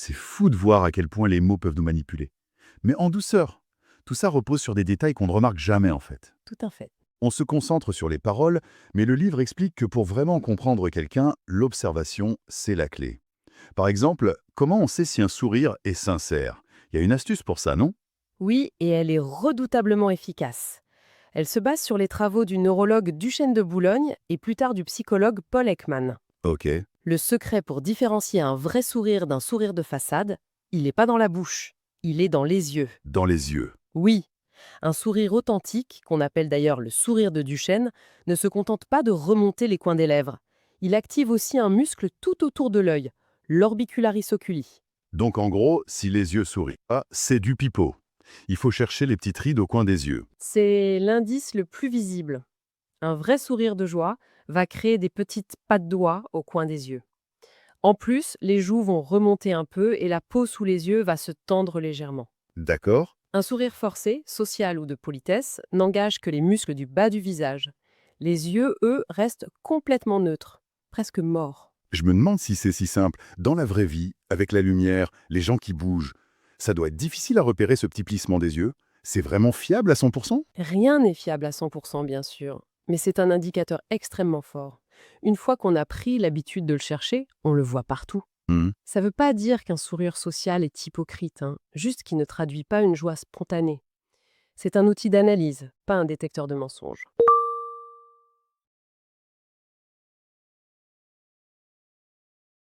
C'est fou de voir à quel point les mots peuvent nous manipuler. Mais en douceur. Tout ça repose sur des détails qu'on ne remarque jamais en fait. Tout à fait. On se concentre sur les paroles, mais le livre explique que pour vraiment comprendre quelqu'un, l'observation, c'est la clé. Par exemple, comment on sait si un sourire est sincère? Il y a une astuce pour ça, non? Oui, et elle est redoutablement efficace. Elle se base sur les travaux du neurologue Duchesne de Boulogne et plus tard du psychologue Paul Ekman. Ok, Le secret pour différencier un vrai sourire d'un sourire de façade, il n'est pas dans la bouche, il est dans les yeux. dans les yeux. Oui, un sourire authentique, qu'on appelle d'ailleurs le sourire de Duchesne, ne se contente pas de remonter les coins des lèvres. Il active aussi un muscle tout autour de l'œil, l'orbicularis oculi. Donc en gros, si les yeux sourient pas, c'est du pipeau. Il faut chercher les petites rides au coin des yeux. C'est l'indice le plus visible. Un vrai sourire de joie va créer des petites pattes doigts au coin des yeux. En plus, les joues vont remonter un peu et la peau sous les yeux va se tendre légèrement. D'accord? Un sourire forcé, social ou de politesse, n'engage que les muscles du bas du visage. Les yeux, eux, restent complètement neutres, presque morts. Je me demande si c'est si simple. Dans la vraie vie, avec la lumière, les gens qui bougent, ça doit être difficile à repérer ce petit plissement des yeux. C'est vraiment fiable à 100%? Rien n'est fiable à 100%, bien sûr, mais c'est un indicateur extrêmement fort. Une fois qu'on a pris l'habitude de le chercher, on le voit partout. Hmm. Ça ne veut pas dire qu'un sourire social est hypocrite, hein, juste qu'il ne traduit pas une joie spontanée. C'est un outil d'analyse, pas un détecteur de mensonges.